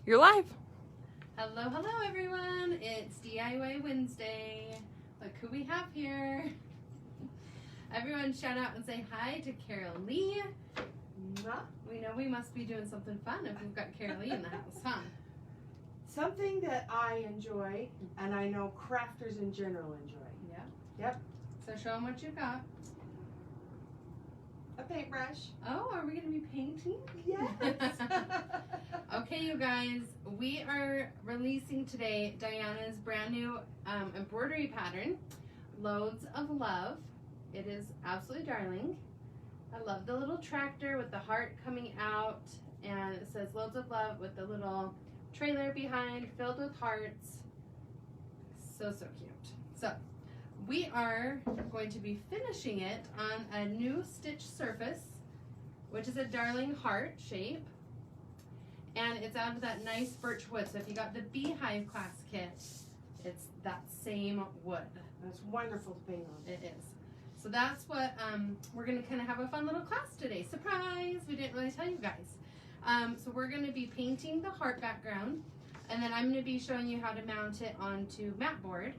You're live. Hello, hello everyone. It's DIY Wednesday. Look who we have here. Everyone shout out and say hi to Carolee. We know we must be doing something fun if we've got Carolee in the house, huh? Something that I enjoy, and I know crafters in general enjoy. Yeah. Yep. So show them what you got. A paintbrush. Oh, are we going to be painting? Yes. Okay, you guys, we are releasing today Dianna's brand new embroidery pattern, Loads of Love. It is absolutely darling. I love the little tractor with the heart coming out, and it says Loads of Love with the little trailer behind filled with hearts. So cute. So we are going to be finishing it on a new stitch surface, which is a darling heart shape. And it's out of that nice birch wood. So if you got the Beehive class kit, it's that same wood. That's wonderful to paint on. It is. So that's what we're going to kind of have a fun little class today. Surprise! We didn't really tell you guys. So we're going to be painting the heart background, and then I'm going to be showing you how to mount it onto mat board.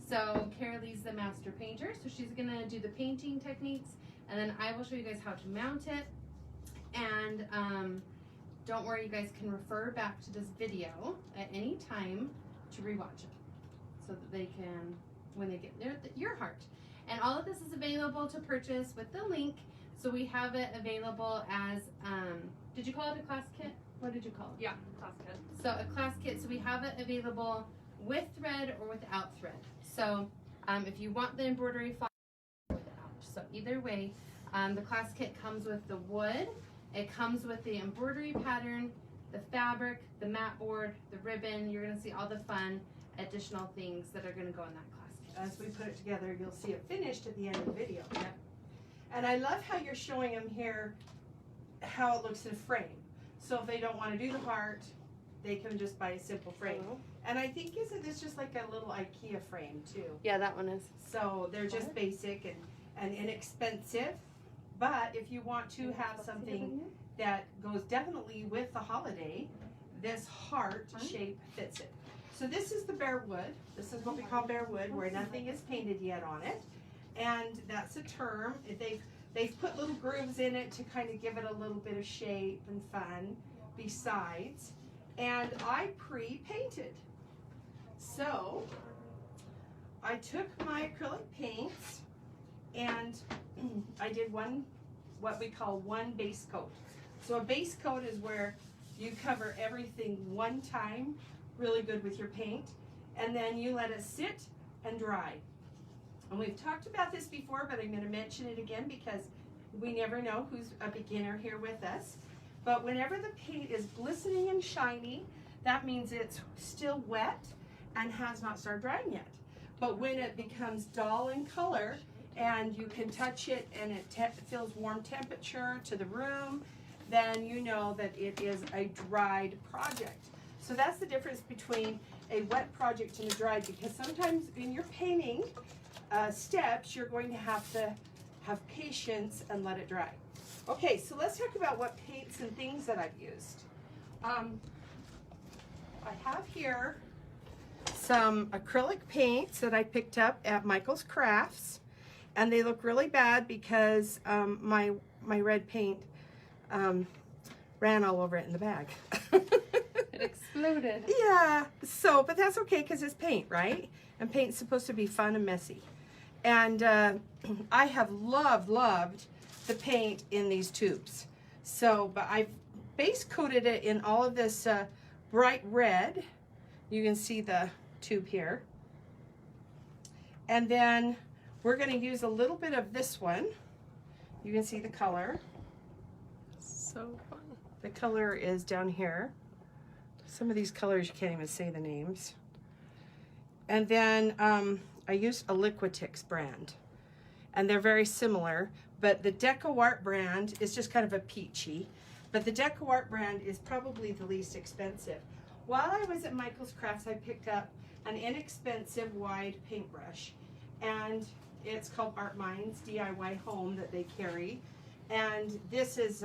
So Carolee's the master painter, so she's going to do the painting techniques, and then I will show you guys how to mount it. And don't worry, you guys can refer back to this video at any time to rewatch it, so that they can, when they get your heart. And all of this is available to purchase with the link. So we have it available as, did you call it a class kit? What did you call it? Yeah, class kit. So a class kit, so we have it available with thread or without thread. So if you want the embroidery file, without. So either way, the class kit comes with the wood, it comes with the embroidery pattern, the fabric, the mat board, the ribbon. You're gonna see all the fun additional things that are gonna go in that class kit. As we put it together, you'll see it finished at the end of the video. Yep. And I love how you're showing them here how it looks in a frame. So if they don't want to do the heart, they can just buy a simple frame. And I think, isn't this just like a little IKEA frame too? Yeah, that one is. So they're just basic and inexpensive. But if you want to have something that goes definitely with the holiday, this heart shape fits it. So this is the bare wood. This is what we call bare wood, where nothing is painted yet on it. And that's a term. They've put little grooves in it to kind of give it a little bit of shape and fun besides. And I pre-painted. So I took my acrylic paints and I did what we call one base coat. So a base coat is where you cover everything one time really good with your paint, and then you let it sit and dry. And we've talked about this before, but I'm going to mention it again because we never know who's a beginner here with us. But whenever the paint is glistening and shiny, that means it's still wet and has not started drying yet. But when it becomes dull in color and you can touch it and it feels warm temperature to the room, then you know that it is a dried project. So that's the difference between a wet project and a dried, because sometimes in your painting steps, you're going to have patience and let it dry. Okay, so let's talk about what paints and things that I've used. I have here some acrylic paints that I picked up at Michael's Crafts, and they look really bad because my red paint ran all over it in the bag. It exploded. Yeah, so, but that's okay because it's paint, right? And paint's supposed to be fun and messy. And I have loved the paint in these tubes. So, but I've base coated it in all of this bright red. You can see the tube here. And then we're going to use a little bit of this one. You can see the color. So fun. The color is down here. Some of these colors you can't even say the names. And then I used a Liquitix brand, and they're very similar, but the Deco Art brand is just kind of a peachy, but the Deco Art brand is probably the least expensive. While I was at Michael's Crafts, I picked up an inexpensive wide paintbrush, and it's called Art Minds DIY Home that they carry, and this is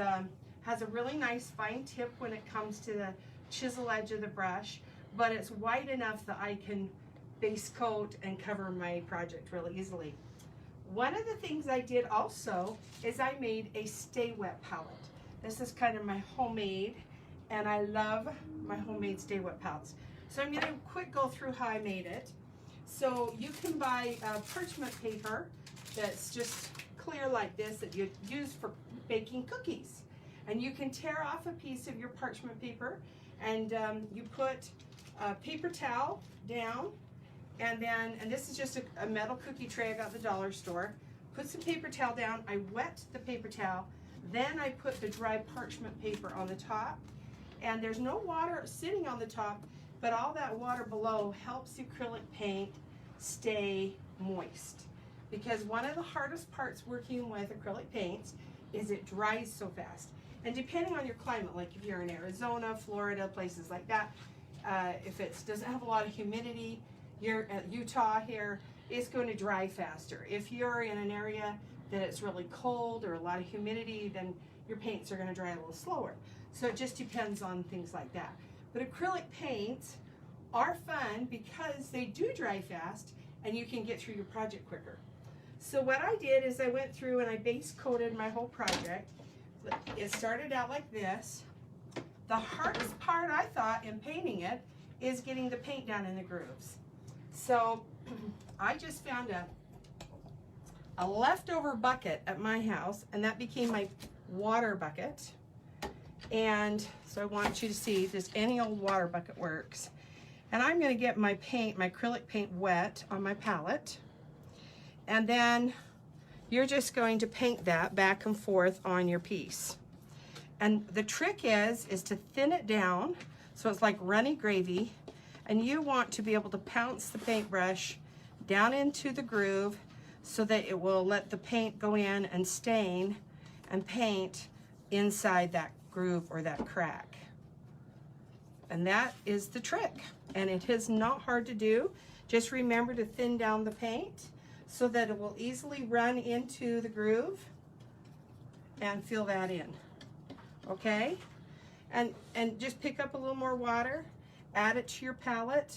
has a really nice fine tip when it comes to the chisel edge of the brush, but it's wide enough that I can base coat and cover my project really easily. One of the things I did also is I made a stay wet palette. This is kind of my homemade, and I love my homemade stay wet palettes. So I'm going to quick go through how I made it. So you can buy parchment paper that's just clear like this that you use for baking cookies. And you can tear off a piece of your parchment paper, and you put a paper towel down, and this is just a metal cookie tray I got at the dollar store. Put some paper towel down, I wet the paper towel, then I put the dry parchment paper on the top, and there's no water sitting on the top, but all that water below helps the acrylic paint stay moist. Because one of the hardest parts working with acrylic paints is it dries so fast. And depending on your climate, like if you're in Arizona, Florida, places like that, if it doesn't have a lot of humidity, you're at Utah here, it's going to dry faster. If you're in an area that it's really cold or a lot of humidity, then your paints are going to dry a little slower. So it just depends on things like that. But acrylic paints are fun because they do dry fast and you can get through your project quicker. So what I did is I went through and I base coated my whole project. It started out like this. The hardest part, I thought, in painting it is getting the paint down in the grooves. So I just found a leftover bucket at my house, and that became my water bucket. And so I want you to see just any old water bucket works. And I'm going to get my paint, my acrylic paint, wet on my palette. And then you're just going to paint that back and forth on your piece. And the trick is to thin it down so it's like runny gravy, and you want to be able to pounce the paintbrush down into the groove so that it will let the paint go in and stain and paint inside that groove or that crack. And that is the trick, and it is not hard to do. Just remember to thin down the paint so that it will easily run into the groove and fill that in. Okay? And just pick up a little more water, add it to your palette,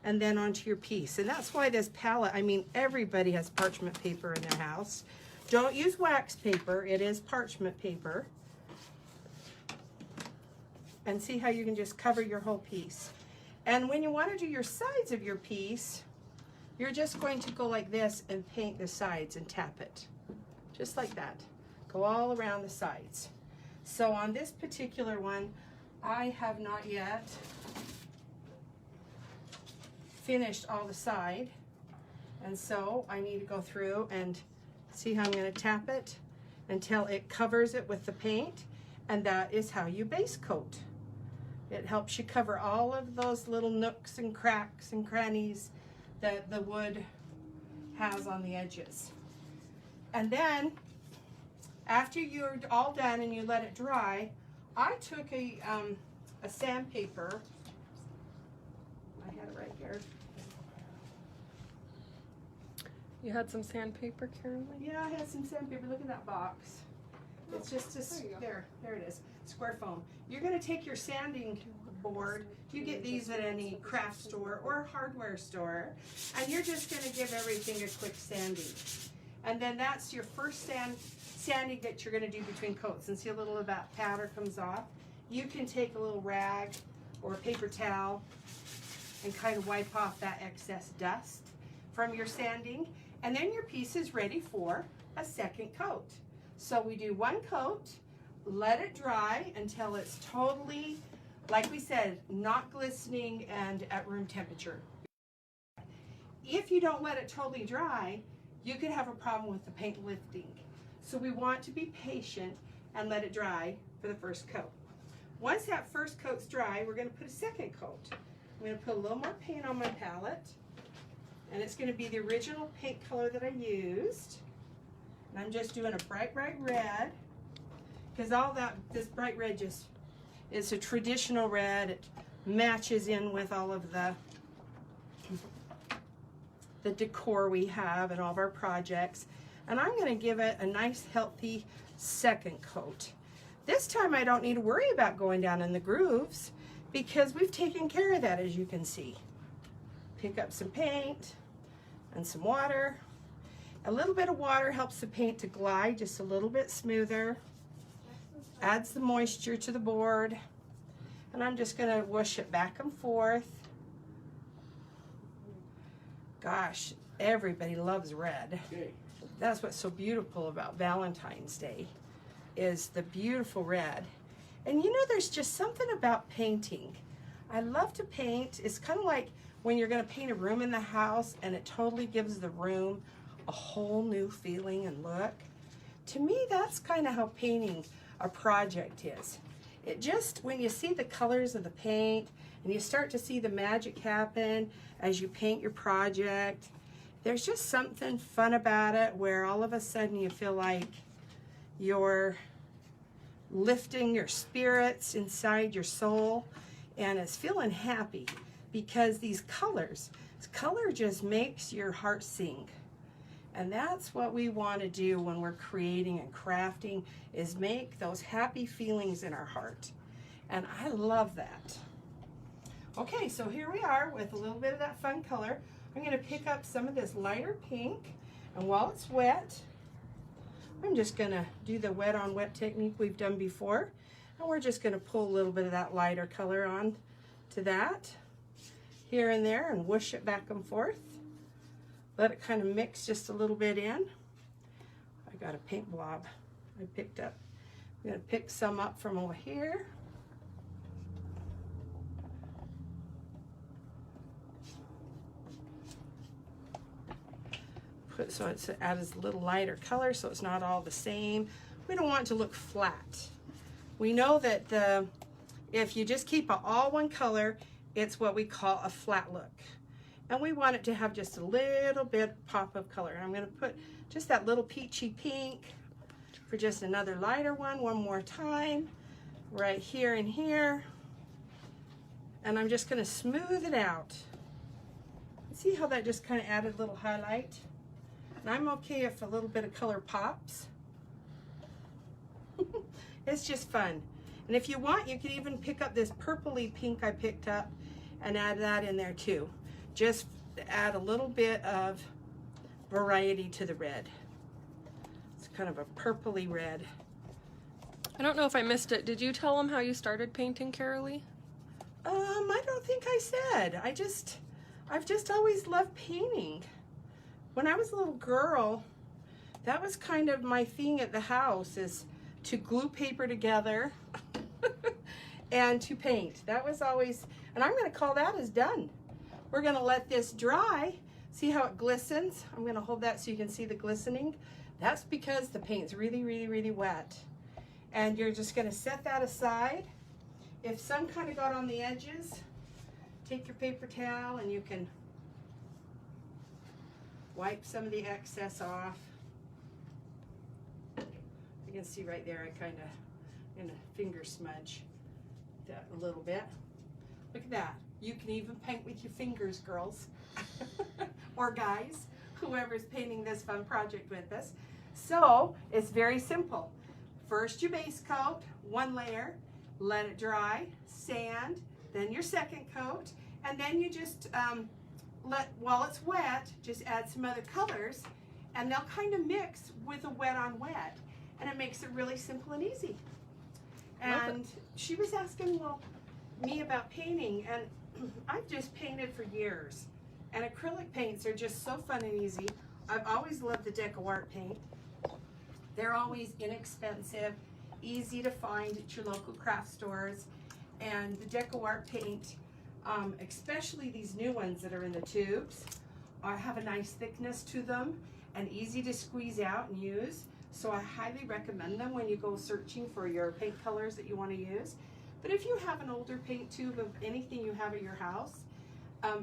and then onto your piece. And that's why this palette, I mean, everybody has parchment paper in their house. Don't use wax paper, it is parchment paper. And see how you can just cover your whole piece. And when you want to do your sides of your piece, you're just going to go like this and paint the sides and tap it. Just like that. Go all around the sides. So on this particular one, I have not yet finished all the side. And so I need to go through and see how I'm going to tap it until it covers it with the paint. And that is how you base coat. It helps you cover all of those little nooks and cracks and crannies that the wood has on the edges. And then after you're all done and you let it dry, I took a sandpaper. I had it right here. You had some sandpaper, Carolee? Yeah, I had some sandpaper. Look at that box. It's just there it is. Square foam. You're going to take your sanding board. You get these at any craft store or hardware store, and you're just going to give everything a quick sanding. And then that's your first sanding that you're going to do between coats. And see a little of that powder comes off. You can take a little rag or a paper towel and kind of wipe off that excess dust from your sanding, and then your piece is ready for a second coat. So we do one coat, let it dry until it's totally, like we said, not glistening and at room temperature. If you don't let it totally dry, you could have a problem with the paint lifting. So we want to be patient and let it dry for the first coat. Once that first coat's dry, we're going to put a second coat. I'm going to put a little more paint on my palette, and it's going to be the original paint color that I used. And I'm just doing a bright, bright red, because all that, this bright red just is a traditional red. It matches in with all of the decor we have and all of our projects. And I'm going to give it a nice, healthy second coat. This time I don't need to worry about going down in the grooves, because we've taken care of that, as you can see. Pick up some paint and some water. A little bit of water helps the paint to glide just a little bit smoother. Adds the moisture to the board. And I'm just gonna whoosh it back and forth. Gosh, everybody loves red. That's what's so beautiful about Valentine's Day, is the beautiful red. And you know, there's just something about painting. I love to paint. It's kind of like when you're gonna paint a room in the house and it totally gives the room a whole new feeling and look. To me, that's kind of how painting a project is. It just, when you see the colors of the paint and you start to see the magic happen as you paint your project, there's just something fun about it where all of a sudden you feel like you're lifting your spirits inside your soul, and it's feeling happy because these colors, color just makes your heart sing. And that's what we want to do when we're creating and crafting, is make those happy feelings in our heart. And I love that. Okay, so here we are with a little bit of that fun color. I'm going to pick up some of this lighter pink, and while it's wet, I'm just going to do the wet on wet technique we've done before, and we're just going to pull a little bit of that lighter color on to that here and there and whoosh it back and forth. Let it kind of mix just a little bit in. I got a paint blob I picked up. I'm going to pick some up from over here. So it's adds a little lighter color, so it's not all the same. We don't want it to look flat. We know that if you just keep it all one color, it's what we call a flat look. And we want it to have just a little bit pop of color. And I'm going to put just that little peachy pink for just another lighter one more time, right here and here. And I'm just going to smooth it out. See how that just kind of added a little highlight? And I'm okay if a little bit of color pops. It's just fun. And if you want, you could even pick up this purpley pink I picked up and add that in there too. Just add a little bit of variety to the red. It's kind of a purpley red. I don't know if I missed it. Did you tell them how you started painting, Carolee? I don't think I said. I've just always loved painting. When I was a little girl, that was kind of my thing at the house, is to glue paper together and to paint. That was always, and I'm going to call that as done. We're going to let this dry. See how it glistens? I'm going to hold that so you can see the glistening. That's because the paint's really, really, really wet. And you're just going to set that aside. If some kind of got on the edges, take your paper towel and you can wipe some of the excess off. You can see right there, I kind of, finger smudge that a little bit. Look at that. You can even paint with your fingers, girls. Or guys, whoever's painting this fun project with us. So, it's very simple. First you base coat, one layer, let it dry, sand, then your second coat, and then you just while it's wet, just add some other colors, and they'll kind of mix with a wet on wet, and it makes it really simple and easy. And she was asking me about painting, and I've just painted for years, and acrylic paints are just so fun and easy. I've always loved the DecoArt paint. They're always inexpensive, easy to find at your local craft stores, and the DecoArt paint, especially these new ones that are in the tubes, have a nice thickness to them and easy to squeeze out and use. So I highly recommend them when you go searching for your paint colors that you want to use. But if you have an older paint tube of anything you have at your house,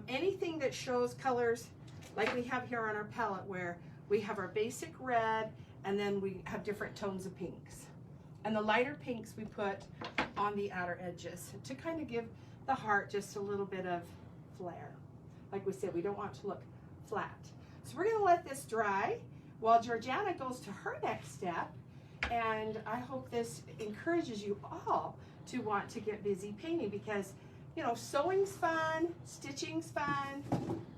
anything that shows colors like we have here on our palette, where we have our basic red and then we have different tones of pinks. And the lighter pinks we put on the outer edges to kind of give the heart just a little bit of flair. Like we said, we don't want it to look flat. So we're going to let this dry while Georgiana goes to her next step. And I hope this encourages you all to want to get busy painting, because you know, sewing's fun, stitching's fun,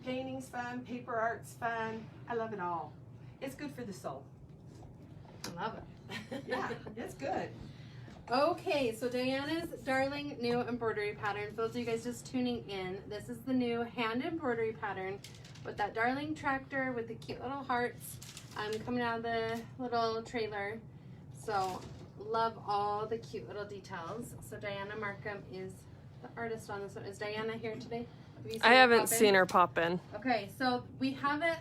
painting's fun, paper art's fun. I love it all. It's good for the soul. I love it. Yeah, it's good. Okay, so Diana's darling new embroidery pattern. For those of you guys just tuning in, this is the new hand embroidery pattern with that darling tractor with the cute little hearts coming out of the little trailer. So love all the cute little details. So Dianna Marcum is the artist on this one. Is Dianna here today? I haven't seen her pop in. Okay, so we have it.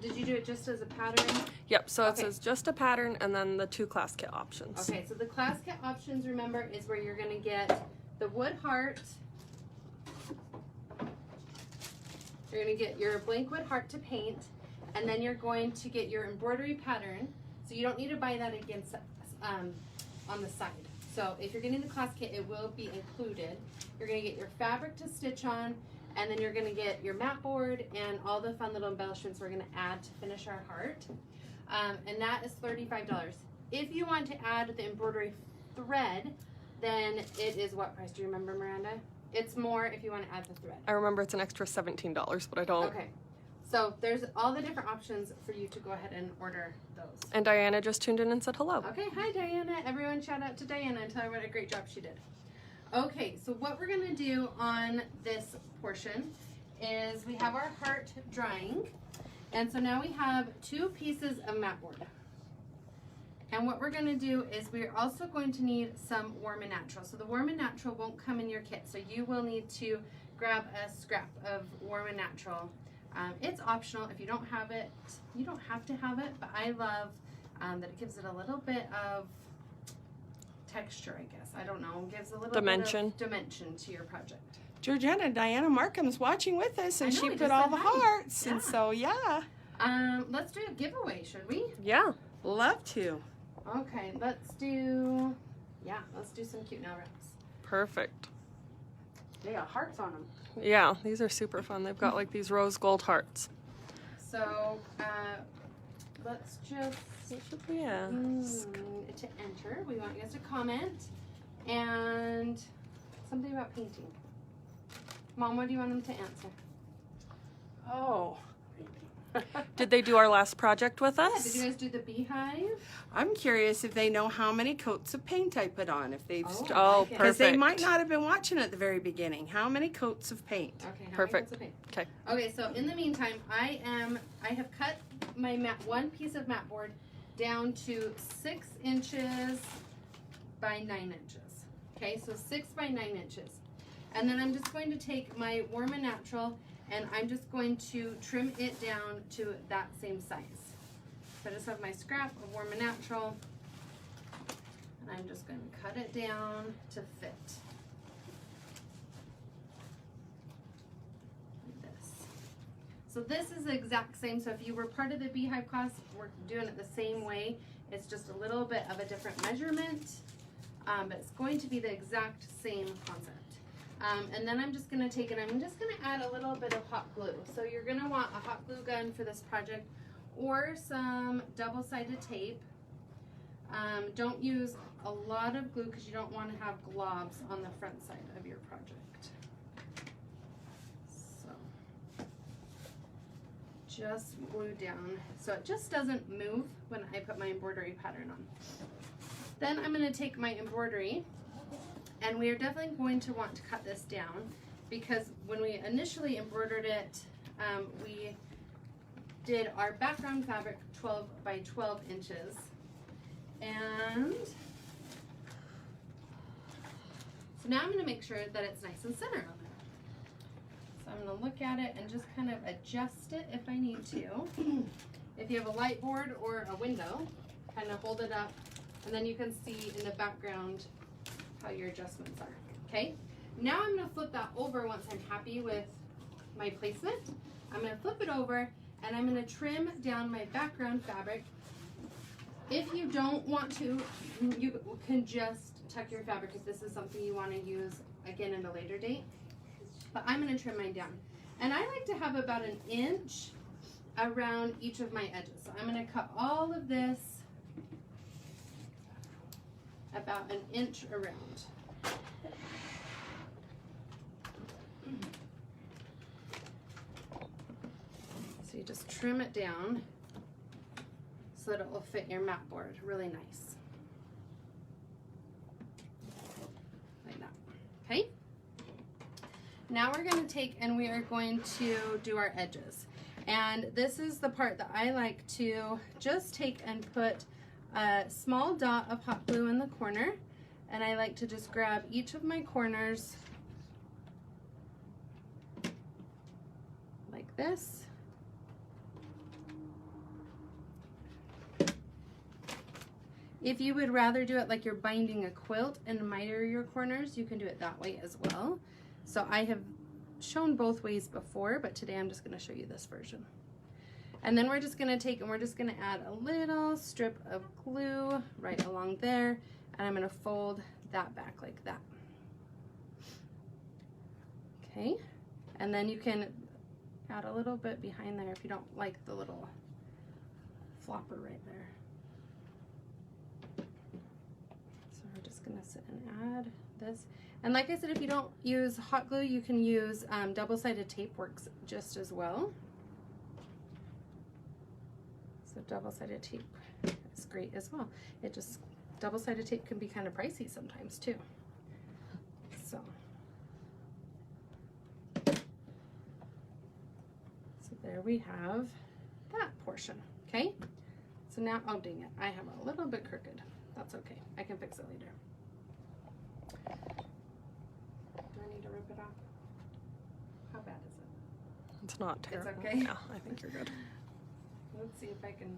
Did you do it just as a pattern? Yep, so it Okay. says just a pattern and then the 2 class kit options. Okay, so the class kit options, remember, is where you're going to get the wood heart. You're going to get your blank wood heart to paint, and then you're going to get your embroidery pattern. So you don't need to buy that against on the side. So if you're getting the class kit, it will be included. You're going to get your fabric to stitch on, and then you're going to get your mat board and all the fun little embellishments we're going to add to finish our heart. And that is $35. If you want to add the embroidery thread, then it is what price? Do you remember, Miranda? It's more if you want to add the thread. I remember it's an extra $17, but I don't. Okay. So there's all the different options for you to go ahead and order those. And Diana just tuned in and said hello. Okay, hi Diana. Everyone shout out to Diana and tell her what a great job she did. Okay, so what we're gonna do on this portion is we have our heart drying. And so now we have 2 pieces of mat board. And what we're gonna do is we're also going to need some Warm and Natural. So the Warm and Natural won't come in your kit. So you will need to grab a scrap of Warm and Natural. It's optional. If you don't have it, you don't have to have it, but I love that it gives it a little bit of texture, I guess. I don't know. It gives a little Dimension. bit of dimension to your project. Georgiana, Dianna Marcum's watching with us, and I know, she we put just all said the hi. hearts, Yeah. and so yeah, Let's do a giveaway, should we? Yeah. love to. Okay, let's do some cute nail wraps. Perfect. They got hearts on them. Yeah, these are super fun. They've got like these rose gold hearts. So, let's just What should we ask? to enter. We want you guys to comment and something about painting. Mom, what do you want them to answer? Oh. Did they do our last project with Yeah, us? did you guys do the beehive? I'm curious if they know how many coats of paint I put on. If they've Oh, like it. because they perfect. might not have been watching at the very beginning. How many coats of paint? Okay, how Perfect. many coats of Okay. paint? Okay, so in the meantime, I have cut my one piece of mat board down to 6 inches by 9 inches. Okay, so 6 by 9 inches. And then I'm just going to take my Warm and Natural and I'm just going to trim it down to that same size. So I just have my scrap of Warm and Natural and I'm just going to cut it down to fit. Like this. So this is the exact same. So if you were part of the beehive class, we're doing it the same way. It's just a little bit of a different measurement, but it's going to be the exact same concept. And then I'm just going to take it, I'm just going to add a little bit of hot glue. So you're going to want a hot glue gun for this project or some double-sided tape. Don't use a lot of glue because you don't want to have globs on the front side of your project. So just glue down so it just doesn't move when I put my embroidery pattern on. Then I'm going to take my embroidery. And we are definitely going to want to cut this down because when we initially embroidered it, we did our background fabric 12 by 12 inches. And so now I'm going to make sure that it's nice and centered on there. So I'm going to look at it and just kind of adjust it if I need to. If you have a light board or a window, kind of hold it up and then you can see in the background how your adjustments are. Okay, now I'm going to flip that over once I'm happy with my placement. I'm going to flip it over and I'm going to trim down my background fabric. If you don't want to, you can just tuck your fabric if this is something you want to use again at a later date. But I'm going to trim mine down. And I like to have about 1 inch around each of my edges. So I'm going to cut all of this about 1 inch around. just trim it down so that it will fit your mat board really nice. Like that. Okay? Now we're going to take and we are going to do our edges. And this is the part that I like to just take and put a small dot of hot glue in the corner. And I like to just grab each of my corners like this. If you would rather do it like you're binding a quilt and miter your corners, you can do it that way as well. So I have shown both ways before, but today I'm just going to show you this version. And then we're just going to take and we're just going to add a little strip of glue right along there, and I'm going to fold that back like that. Okay, and then you can add a little bit behind there if you don't like the little flopper right there. So we're just going to sit and add this. And like I said, if you don't use hot glue, you can use double-sided tape, works just as well. So double-sided tape is great as well. It just, double-sided tape can be kind of pricey sometimes too. So there we have that portion, okay? So now, oh dang it, I have a little bit crooked. That's okay, I can fix it later. Do I need to rip it off? How bad is it? It's not terrible. It's okay? Yeah, I think you're good. Let's see if I can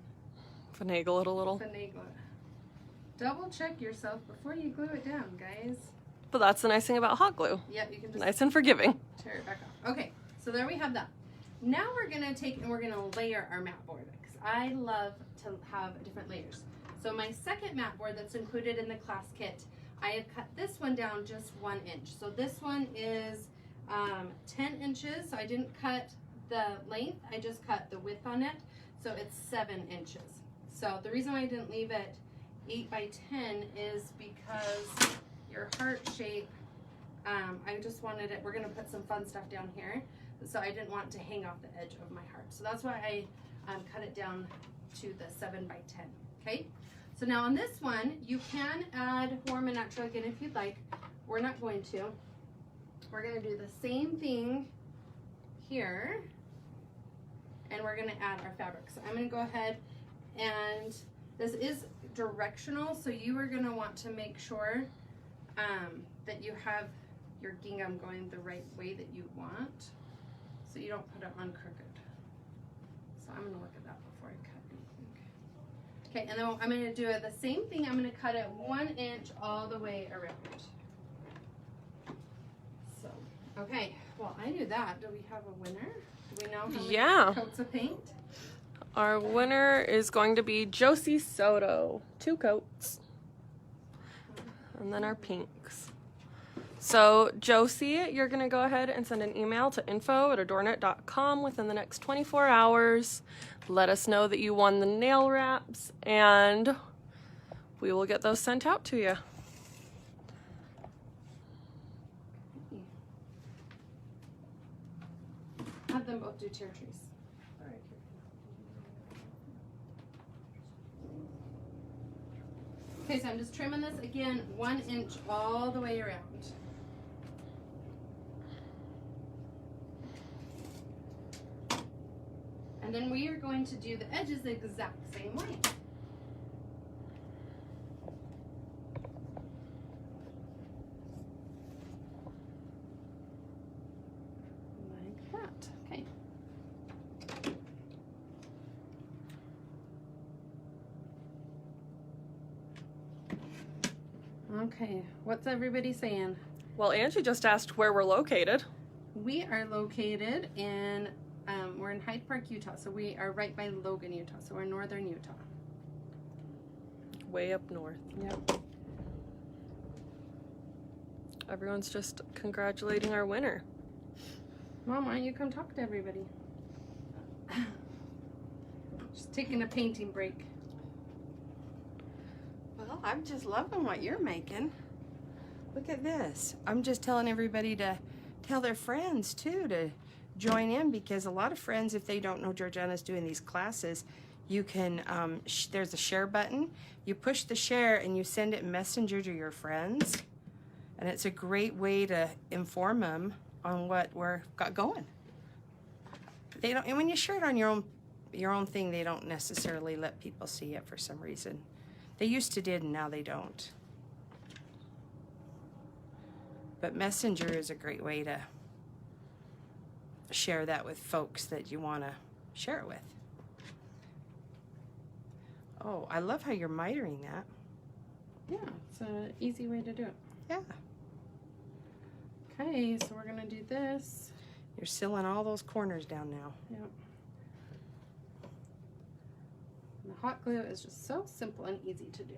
Finagle it a little. finagle it. Double check yourself before you glue it down, guys. But that's the nice thing about hot glue. Yep, you can just Nice and forgiving. tear it back off. Okay, so there we have that. Now we're gonna take and we're gonna layer our mat board because I love to have different layers. So my second mat board that's included in the class kit, I have cut this one down just 1 inch. So this one is 10 inches. So I didn't cut the length, I just cut the width on it. So it's 7 inches. So the reason why I didn't leave it 8 by 10 is because your heart shape, I just wanted it, we're gonna put some fun stuff down here. So I didn't want to hang off the edge of my heart. So that's why I cut it down to the 7 by 10, okay? So now on this one, you can add warm and natural again if you'd like. We're not going to. We're gonna do the same thing here, and we're gonna add our fabric. So I'm gonna go ahead, and this is directional, so you are gonna want to make sure that you have your gingham going the right way that you want, so you don't put it on crooked. So I'm gonna look at that before I cut anything. Okay, and then I'm gonna do the same thing. I'm gonna cut it 1 inch all the way around. So, okay, well I knew that. Do we have a winner? Do we know how many coats of paint? Our winner is going to be Josie Soto. 2 coats. And then our pinks. So Josie, you're going to go ahead and send an email to info@adornit.com within the next 24 hours. Let us know that you won the nail wraps, and we will get those sent out to you. Have them both do tear trees. Okay, so I'm just trimming this again 1 inch all the way around. And then we are going to do the edges the exact same way. Like that, okay. Okay, what's everybody saying? Well, Angie just asked where we're located. We are located in, we're in Hyde Park, Utah, so we are right by Logan, Utah, so we're in northern Utah. Way up north. Yep. Everyone's just congratulating our winner. Mom, why don't you come talk to everybody? Just taking a painting break. Well, I'm just loving what you're making. Look at this. I'm just telling everybody to tell their friends too to join in, because a lot of friends, if they don't know Georgiana's doing these classes, you can, there's a share button. You push the share and you send it in Messenger to your friends. And it's a great way to inform them on what we're got going. They don't, and when you share it on your own thing, they don't necessarily let people see it for some reason. They used to did, and now they don't. But Messenger is a great way to share that with folks that you want to share it with. Oh, I love how you're mitering that. Yeah, it's an easy way to do it. Yeah. Okay, so we're gonna do this. You're sealing all those corners down now. Yep. And the hot glue is just so simple and easy to do.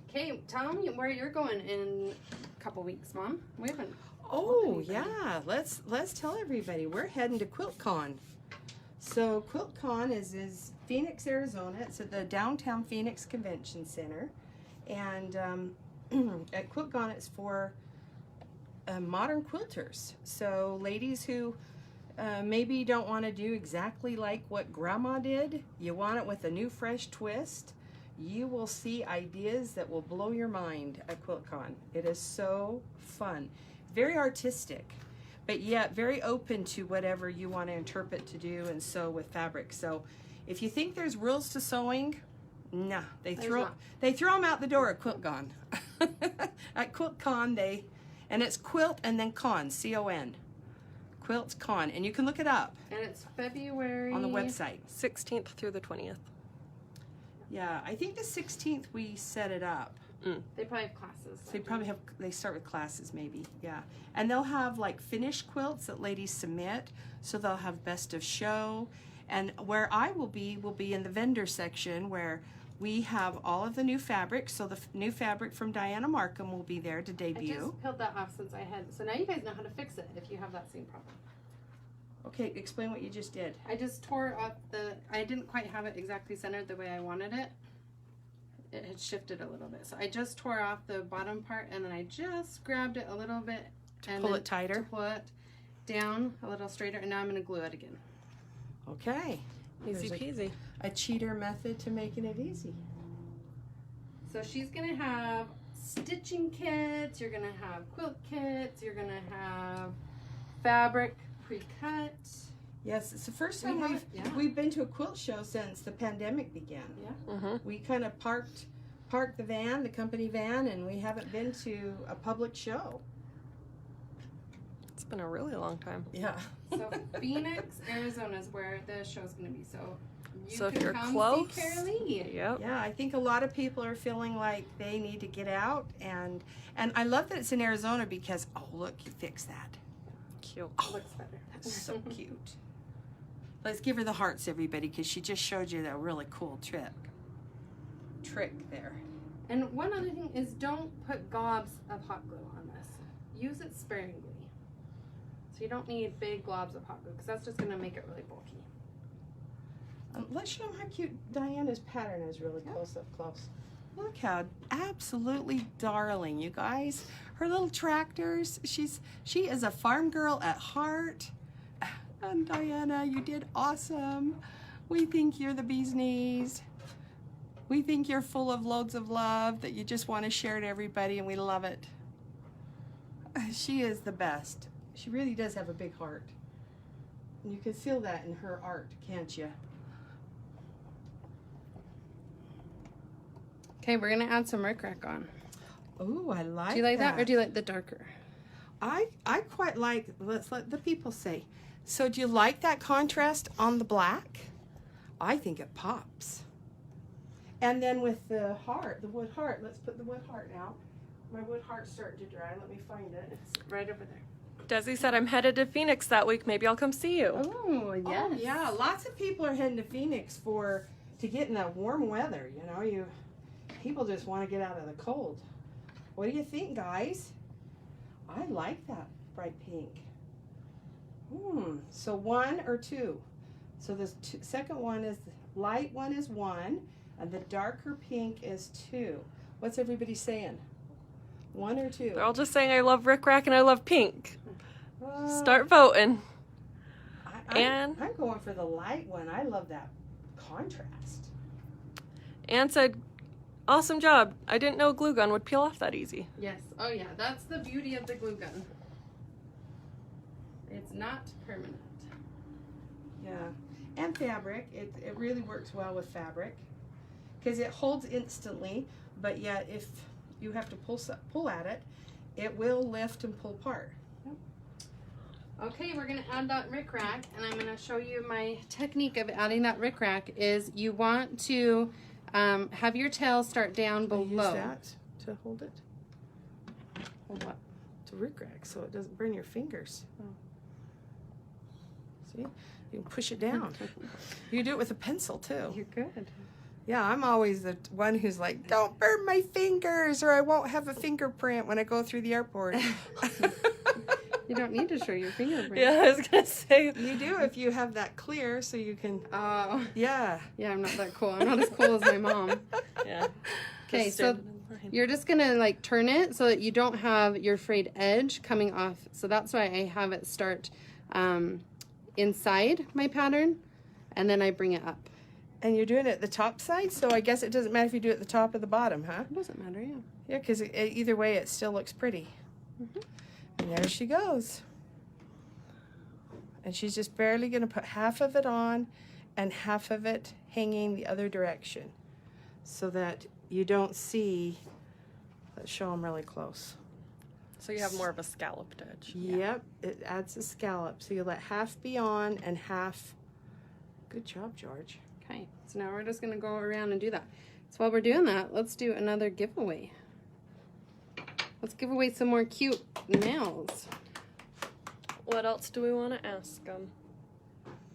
Okay, tell me where you're going in a couple weeks, Mom. We haven't. Oh yeah, let's tell everybody we're heading to Quiltcon. So Quiltcon is Phoenix, Arizona. It's at the downtown Phoenix Convention Center, and at Quiltcon it's for modern quilters. So ladies who maybe don't want to do exactly like what Grandma did, you want it with a new fresh twist. You will see ideas that will blow your mind at Quiltcon. It is so fun. Very artistic, but yet very open to whatever you want to interpret to do and sew with fabric. So if you think there's rules to sewing, nah, they throw them out the door at Quiltcon. At Quiltcon, and it's quilt and then con, C-O-N. Quiltcon, and you can look it up. And it's February. On the website. 16th through the 20th. Yeah, I think the 16th we set it up. They probably have classes. So they start with classes maybe, yeah. And they'll have like finished quilts that ladies submit, so they'll have best of show. And where I will be in the vendor section, where we have all of the new fabric. So the new fabric from Dianna Marcum will be there to I debut. just peeled that off since I had. So now you guys know how to fix it if you have that same problem. Okay, explain what you just did. I just tore off I didn't quite have it exactly centered the way I wanted it. It had shifted a little bit. So I just tore off the bottom part, and then I just grabbed it a little bit. To pull it tighter? To pull it down a little straighter, and now I'm going to glue it again. Okay. Easy There's peasy. a cheater method to making it easy. So she's going to have stitching kits, you're going to have quilt kits, you're going to have fabric pre-cut. Yes, it's the first time we've been to a quilt show since the pandemic began. Yeah. Mm-hmm. We kind of parked the van, the company van, and we haven't been to a public show. It's been a really long time. Yeah. So Phoenix, Arizona is where the show's going to be. So If can you're come close, see Carolee. Yep. Yeah, I think a lot of people are feeling like they need to get out, and I love that it's in Arizona because, oh look, you fixed that. Cute. Looks better. That's so cute. Let's give her the hearts, everybody, because she just showed you that really cool trick there. And one other thing is, don't put gobs of hot glue on this. Use it sparingly. So you don't need big globs of hot glue, because that's just going to make it really bulky. Let's show them how cute Diana's pattern is really close up close. Look how absolutely darling, you guys. Her little tractors. She is a farm girl at heart. And Diana, you did awesome. We think you're the bee's knees. We think you're full of loads of love that you just want to share to everybody, and we love it. She is the best. She really does have a big heart. And you can feel that in her art, can't you? Okay, we're going to add some rickrack on. Oh, I like that. Do you like that, or do you like the darker? I quite like, let's let the people say. So do you like that contrast on the black? I think it pops. And then with the heart, the wood heart, let's put the wood heart now. My wood heart's starting to dry. Let me find it. It's right over there. Desi said, I'm headed to Phoenix that week. Maybe I'll come see you. Oh, yes. Oh, yeah, lots of people are heading to Phoenix to get in that warm weather. You know, people just want to get out of the cold. What do you think, guys? I like that bright pink. So 1 or 2? So the second one is, light one is 1, and the darker pink is 2. What's everybody saying? 1 or 2? They're all just saying I love rickrack and I love pink. Oh, Start voting. I'm going for the light one. I love that contrast. Anne said, awesome job. I didn't know a glue gun would peel off that easy. Yes. Oh yeah, that's the beauty of the glue gun. It's not permanent. Yeah. And fabric. It really works well with fabric because it holds instantly, but yet if you have to pull at it, it will lift and pull apart. Okay, we're gonna add that rickrack, and I'm gonna show you my technique of adding that rickrack. Is you want to have your tail start down below. Use that to hold it. Hold what? To rickrack so it doesn't burn your fingers. Oh. See? You can push it down. You can do it with a pencil too. You're good. Yeah, I'm always the one who's like, don't burn my fingers or I won't have a fingerprint when I go through the airport. You don't need to show your fingerprint. Yeah, I was gonna say. You do if you have that clear so you can, Oh. yeah. Yeah, I'm not that cool. I'm not as cool as my mom. Yeah. Okay, Just so standing in line. you're just gonna like turn it so that you don't have your frayed edge coming off. So that's why I have it start inside my pattern, and then I bring it up. And you're doing it at the top side, so I guess it doesn't matter if you do it at the top or the bottom, huh? It doesn't matter, yeah. Yeah, because either way it still looks pretty. And there she goes. And she's just barely going to put half of it on and half of it hanging the other direction so that you don't see. Let's show them really close. So you have more of a scalloped edge. Yep, it adds a scallop. So you let half be on and half. Good job, George. Okay, so now we're just gonna go around and do that. So while we're doing that, let's do another giveaway. Let's give away some more cute nails. What else do we want to ask them?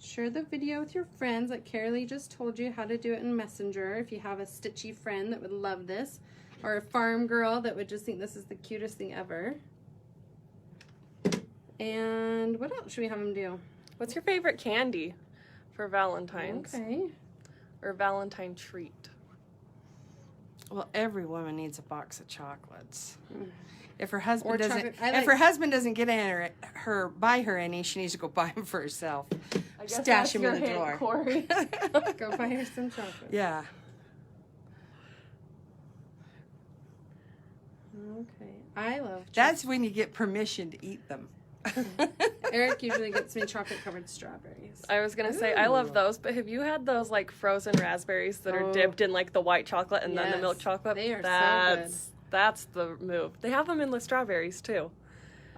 Share the video with your friends, like Carolee just told you how to do it in Messenger. If you have a stitchy friend that would love this, or a farm girl that would just think this is the cutest thing ever. And what else should we have them do? What's your favorite candy for Valentine's? Okay. Or Valentine treat? Well, every woman needs a box of chocolates. Mm. If her husband doesn't, chocolate. I if like- her husband doesn't get buy her any, she needs to go buy them for herself. I guess Stash that's them your in the hint, drawer. Corey. Go buy her some chocolate. Yeah. Okay. I love chocolate. That's when you get permission to eat them. Eric usually gets me chocolate covered strawberries. I was gonna say I love Ooh. those, but have you had those like frozen raspberries that are Oh. dipped in like the white chocolate and then the Yes, milk chocolate? they are so that's that's the move. They have them in the strawberries too.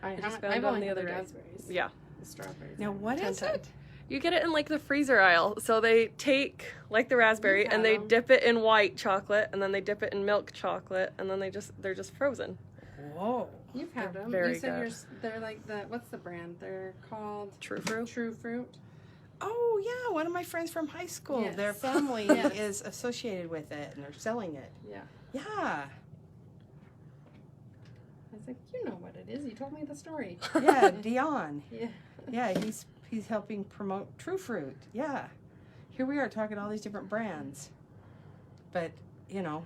I've found only them the had other the day. raspberries. Yeah. The strawberries. Now what is Ten it? You get it in like the freezer aisle. So they take like the raspberry We've and had they them. dip it in white chocolate and then they dip it in milk chocolate and then they're just frozen. Whoa. You've had They're them. very You said good. they're like the, what's the brand? They're called True fruit. True Fruit. Oh yeah, one of my friends from high school. Yes. Their family Yes. is associated with it, and they're selling it. Yeah. Yeah. I was like, you know what it is. You told me the story. Yeah, Dion. Yeah. Yeah, he's helping promote True Fruit. Yeah. Here we are talking all these different brands, but you know,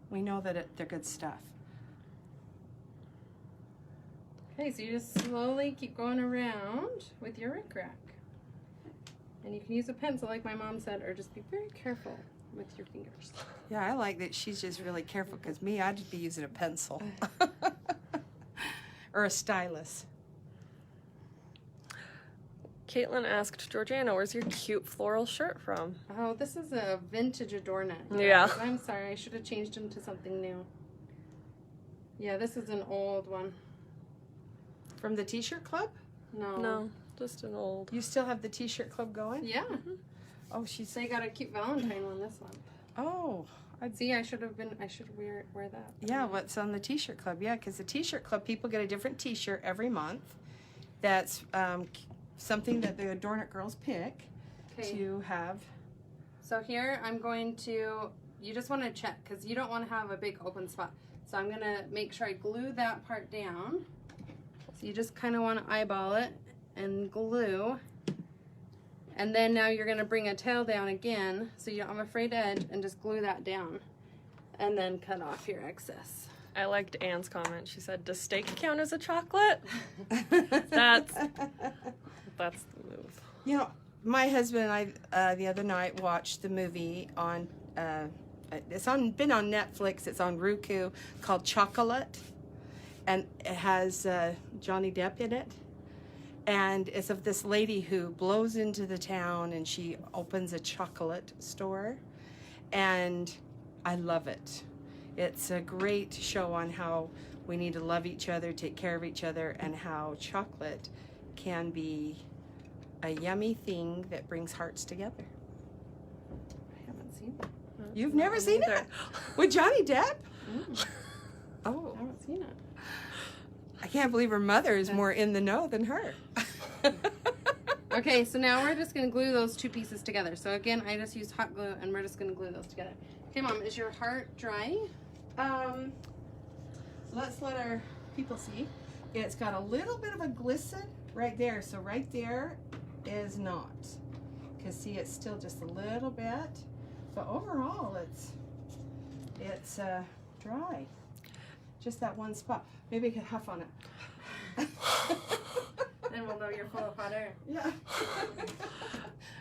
we know that they're good stuff. Okay, so you just slowly keep going around with your rickrack. And you can use a pencil like my mom said, or just be very careful with your fingers. Yeah, I like that she's just really careful because me, I'd just be using a pencil or a stylus. Caitlin asked, Georgiana, where's your cute floral shirt from? Oh, this is a vintage ADORNit. Yeah. guys. I'm sorry, I should have changed them to something new. Yeah, this is an old one. From the T-shirt club? No, just an old. You still have the T-shirt club going? Yeah. Oh, she's. So you got a cute Valentine one this month. Oh, See, I should wear that. yeah. What's on the T-shirt club? Yeah, because the T-shirt club people get a different T-shirt every month. That's something that the ADORNit girls pick Okay. to have. So here I'm going to, you just want to check because you don't want to have a big open spot. So I'm going to make sure I glue that part down. So you just kind of want to eyeball it and glue. And then now you're going to bring a tail down again so you don't have a frayed edge and just glue that down. And then cut off your excess. I liked Anne's comment. She said, "Does steak count as a chocolate?" That's the move. You know, my husband and I the other night watched the movie on been on Netflix. It's on Roku, called Chocolate, and it has Johnny Depp in it. And it's of this lady who blows into the town and she opens a chocolate store, and I love it. It's a great show on how we need to love each other, take care of each other, and how chocolate can be a yummy thing that brings hearts together. I haven't seen it. You've never seen it? With Johnny Depp? Oh. I haven't seen it. I can't believe her mother is more in the know than her. Okay, so now we're just going to glue those two pieces together. So again, I just used hot glue, and we're just going to glue those together. Okay, Mom, is your heart dry? Let's let our people see. It's got a little bit of a glisten right there. So right there is not. Because see, it's still just a little bit. But overall, it's dry. Just that one spot. Maybe I could huff on it. Then we'll know you're full of hot air. Yeah.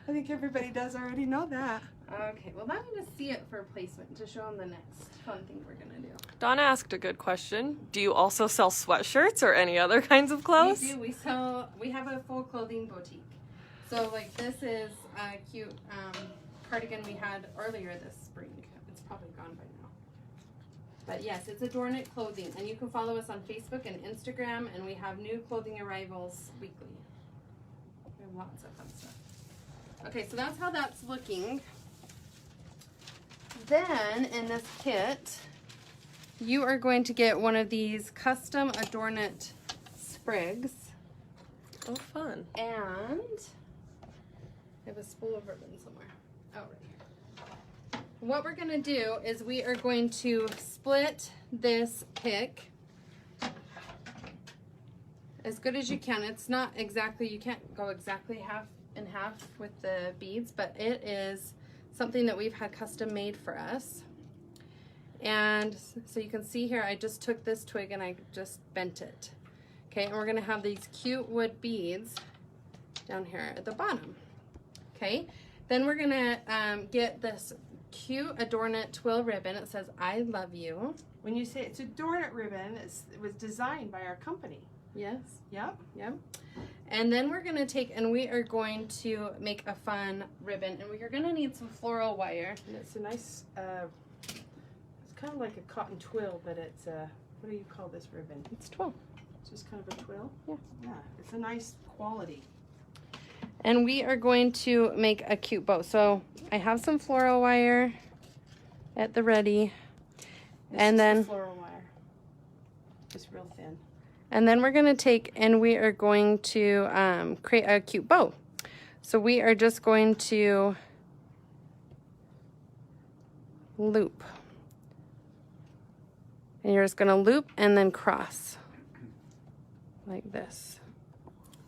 I think everybody does already know that. Okay, well, let me just see it for placement to show them the next fun thing we're going to do. Donna asked a good question. Do you also sell sweatshirts or any other kinds of clothes? We do. We have a full clothing boutique. So, like, this is a cute cardigan we had earlier this spring. It's probably gone by now. But yes, it's ADORNit clothing, and you can follow us on Facebook and Instagram, and we have new clothing arrivals weekly. We have lots of fun stuff. Okay, so that's how that's looking. Then, in this kit, you are going to get one of these custom ADORNit sprigs. Oh, fun. And I have a spool of ribbon somewhere. Oh, right here. What we're going to do is we are going to split this pick as good as you can. It's not exactly, you can't go exactly half and half with the beads, but it is something that we've had custom made for us. And so you can see here, I just took this twig and I just bent it. Okay, and we're gonna have these cute wood beads down here at the bottom. Okay, then we're gonna get this cute ADORNit twill ribbon. It says, "I love you." When you say it's ADORNit ribbon, it was designed by our company. Yes. Yep. Yep. And then we're gonna take, and we are going to make a fun ribbon, and we are gonna need some floral wire. And it's a nice, it's kind of like a cotton twill, but it's a, what do you call this ribbon? It's 12. It's just kind of a twill? Yeah. Yeah, it's a nice quality. And we are going to make a cute bow. So I have some floral wire at the ready. And then the floral wire. Just real thin. And then we're going to take and we are going to create a cute bow. So we are just going to loop. And you're just going to loop and then cross like this.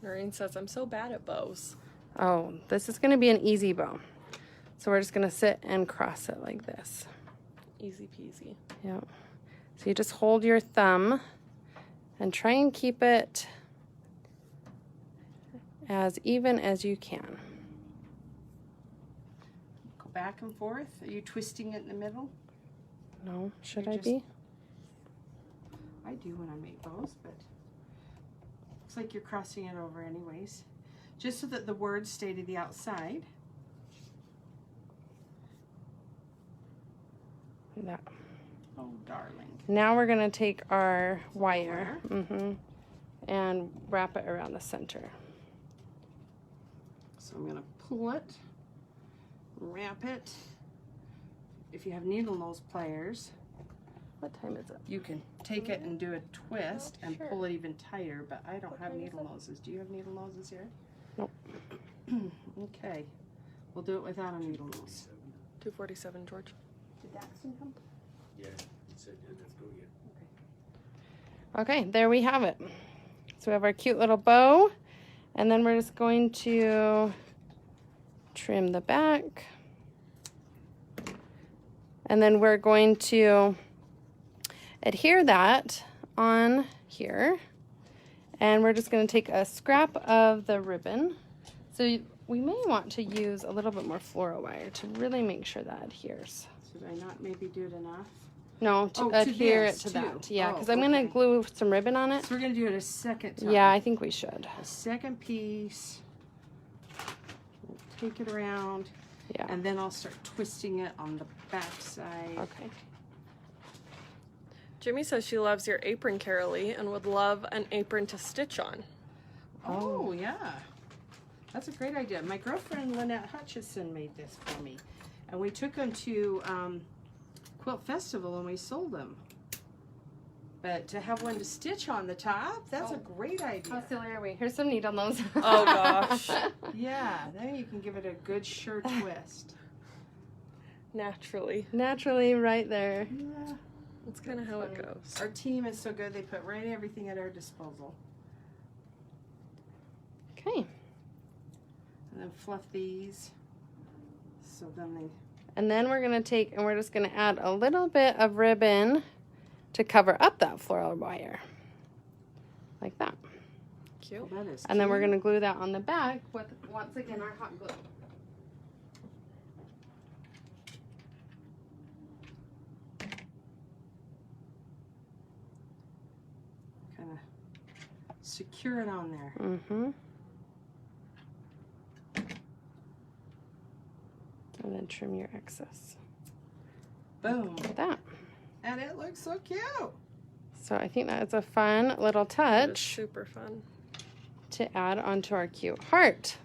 Noreen says, "I'm so bad at bows." Oh, this is going to be an easy bow. So we're just going to sit and cross it like this. Easy peasy. Yep. So you just hold your thumb and try and keep it as even as you can. Go back and forth. Are you twisting it in the middle? No, should You're I be? I do when I make bows, but looks like you're crossing it over anyways. Just so that the words stay to the outside. That. Oh, darling. Now we're going to take our wire and wrap it around the center. So I'm going to pull it, wrap it. If you have needle nose pliers, What time is it? you can take it and do a twist and sure. pull it even tighter, but I don't have time is needle it? noses. Do you have needle noses here? Nope. Okay. We'll do it without a needle nose. 2:47, George. Did Daxton come? Yeah, he said, yeah, let's go get Okay, there we have it. So we have our cute little bow, and then we're just going to trim the back. And then we're going to adhere that on here. And we're just going to take a scrap of the ribbon. So we may want to use a little bit more floral wire to really make sure that adheres. Should I not maybe do it enough? No, to Oh, to adhere it this, to too. that. Yeah, Oh, because I'm going to okay. glue some ribbon on it. So we're going to do it a second time. Yeah, I think we should. A second piece. We'll take it around. Yeah. And then I'll start twisting it on the back side. Okay. Jimmy says she loves your apron, Carolee, and would love an apron to stitch on. Oh, yeah. That's a great idea. My girlfriend Lynette Hutchison made this for me. And we took them to Quilt Festival and we sold them. But to have one to stitch on the top, that's a great How idea. silly are we? Here's some needle nose. Oh, gosh. Yeah, then you can give it a good sure twist. Naturally. Naturally, right there. Yeah. That's kind of how it goes. Our team is so good, they put right everything at our disposal. Okay. And then fluff these. So then they... And then we're going to take, and we're just going to add a little bit of ribbon to cover up that floral wire. Like that. Cute. That is And then we're cute. going to glue that on the back with, once again, our hot glue. Kind of secure it on there. Mm-hmm. And then trim your excess. Boom. Like that. And it looks so cute. So I think that's a fun little That is touch super fun. to add onto our cute heart.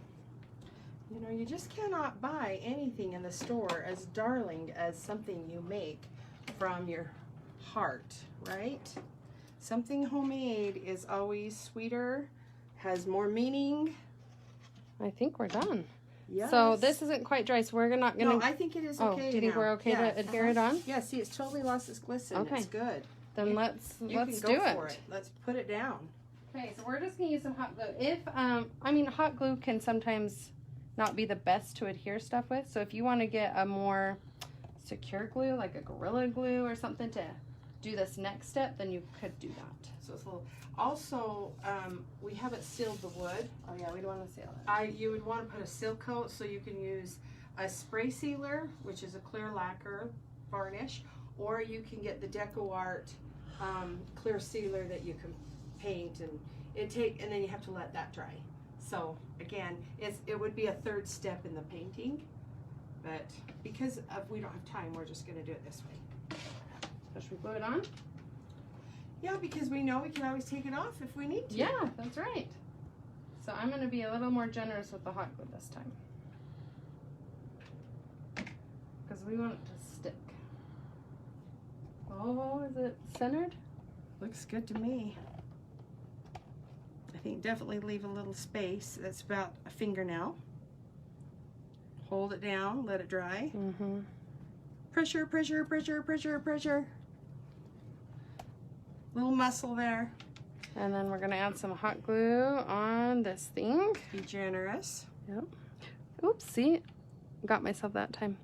You know, you just cannot buy anything in the store as darling as something you make from your heart, right? Something homemade is always sweeter, has more meaning. I think we're done. Yes. So this isn't quite dry, so we're not gonna. No, I think it is Oh, okay do you think now. we're okay to Yeah, adhere it on? Yeah, see, it's totally lost its glisten. Okay. It's good. Then let's You do can go it. for it. Let's put it down. Okay, so we're just gonna use some hot glue. If I mean, hot glue can sometimes not be the best to adhere stuff with. So if you want to get a more secure glue, like a Gorilla Glue or something to do this next step, then you could do that. So it's a little. Also, we haven't sealed the wood. Oh yeah, we don't want to seal it. You would want to put a seal coat, so you can use a spray sealer, which is a clear lacquer varnish, or you can get the DecoArt clear sealer that you can paint, and and then you have to let that dry. So again, it would be a third step in the painting, but because we don't have time, we're just going to do it this way. So should we glue it on? Yeah, because we know we can always take it off if we need to. Yeah, that's right. So I'm going to be a little more generous with the hot glue this time, because we want it to stick. Oh, is it centered? Looks good to me. I think definitely leave a little space. That's about a fingernail. Hold it down, let it dry. Mm-hmm. Pressure, pressure, pressure, pressure, pressure. Little muscle there. And then we're gonna add some hot glue on this thing. Be generous. Yep. Oops, see? Got myself that time.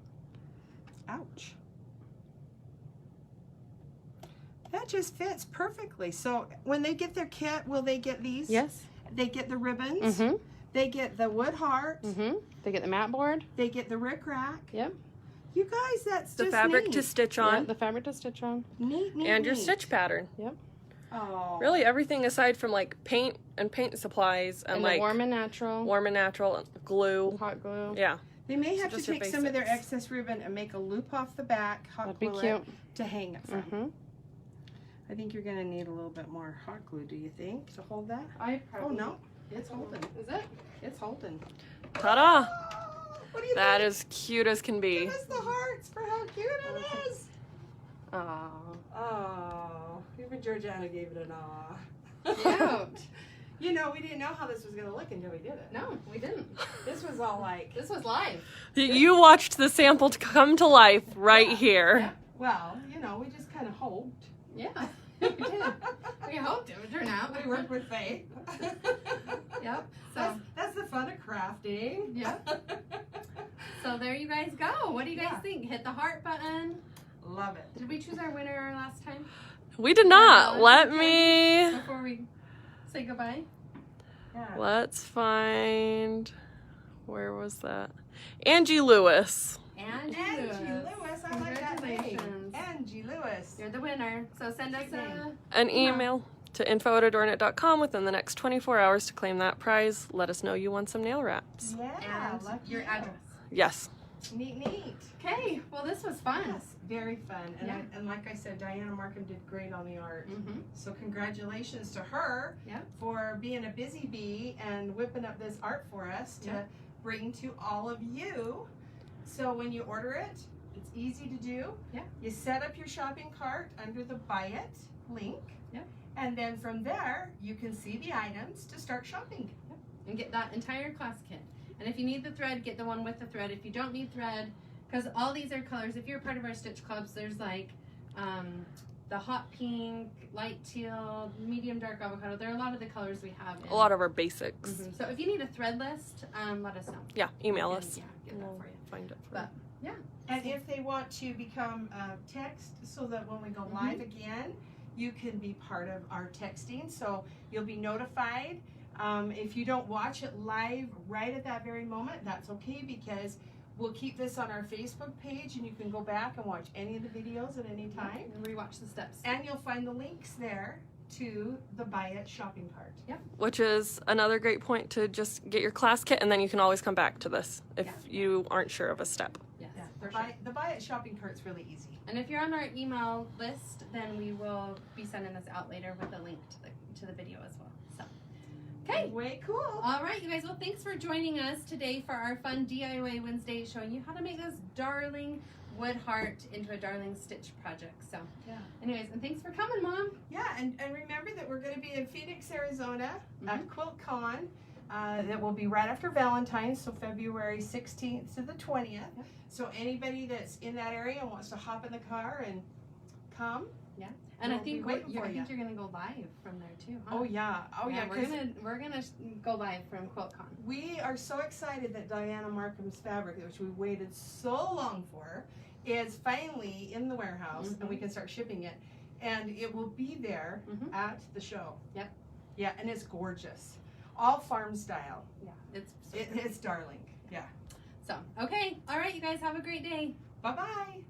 Ouch. That just fits perfectly. So when they get their kit, will they get these? Yes. They get the ribbons. Mm-hmm. They get the wood heart. Mm-hmm. They get the mat board. They get the rickrack. Yep. You guys, that's The just fabric neat. to stitch Yep, on, the fabric to stitch on. Neat, neat, and your neat. stitch pattern. Oh. Really, everything aside from like paint and paint supplies and And like the warm and natural. warm and natural glue. Hot glue. Yeah. They may have to just your take some of their basics. excess ribbon and make a loop off the back, hot That'd be glue cute. it to hang it from. Mm-hmm. I think you're gonna need a little bit more hot glue, do you think, to hold that? I Oh probably. no, it's holding. Is it? It's holding. Ta-da! Oh, what do you That think? is cute as can be. Give us the hearts for how cute it is. Oh. Oh, even Georgiana gave it an aw. Cute. You know, we didn't know how this was gonna look until we did it. No, we didn't. This was all like, This was live. You watched the sample to come to life right here. well, you know, we just kind of hoped. Yeah. We did. We hoped it would turn out. We worked with faith. Yep. So That's the fun of crafting. Yep. So there you guys go. What do you guys Yeah. think? Hit the heart button. Love it. Did we choose our winner last time? We did not. No, Let okay. me. Before we say goodbye. Yeah. Let's find. Where was that? Angie Lewis. Angie Lewis, I like that name. Congratulations. Angie Lewis. You're the winner. So send us Good name. An email to info@adornit.com within the next 24 hours to claim that prize. Let us know you won some nail wraps. Yeah, and lucky your you. address. Yes. Neat. Okay, well this was fun. Yes, very fun. And, Yeah. and like I said, Dianna Marcum did great on the art. Mm-hmm. So congratulations to her Yep. for being a busy bee and whipping up this art for us to Yep. bring to all of you. So when you order it, it's easy to do. Yeah. You set up your shopping cart under the Buy It link. Yep. And then from there, you can see the items to start shopping. And get that entire class kit. And if you need the thread, get the one with the thread. If you don't need thread, because all these are colors. If you're part of our stitch clubs, there's like the hot pink, light teal, medium dark avocado. There are a lot of the colors we have. A lot of our basics. Mhm. So if you need a thread list, let us know. Yeah, email And, us. Yeah, get that We'll for you. find it for But And if they want to become text, so that when we go live again, you can be part of our texting. So you'll be notified. If you don't watch it live right at that very moment, that's okay, because we'll keep this on our Facebook page and you can go back and watch any of the videos at any time. And rewatch the steps. And you'll find the links there to the Buy It shopping cart. which is another great point to just get your class kit, and then you can always come back to this if Yeah. you aren't sure of a step. Yes, Yeah, for the sure. the Buy It shopping cart's really easy. And if you're on our email list, then we will be sending this out later with a link to the video as well. So, okay. Way cool. All right, you guys. Well, thanks for joining us today for our fun DIY Wednesday, showing you how to make this darling wood heart into a darling stitch project. So, Yeah. anyways, and thanks for coming, Mom. Yeah, and remember that we're going to be in Phoenix, Arizona at Quiltcon. That will be right after Valentine's, so February 16th to the 20th. Yep. So anybody that's in that area and wants to hop in the car and come. And I We'll be think waiting for I you. think you're gonna go live from there too. Huh? Oh yeah, we're gonna go live from Quiltcon. we are so excited that Dianna Marcum's fabric, which we waited so long for, is finally in the warehouse and we can start shipping it. And it will be there Mhm. at the show. Yep. Yeah, and it's gorgeous. All farm style. Yeah, it's so It's darling. Yeah. So okay, all right, you guys have a great day. Bye-bye.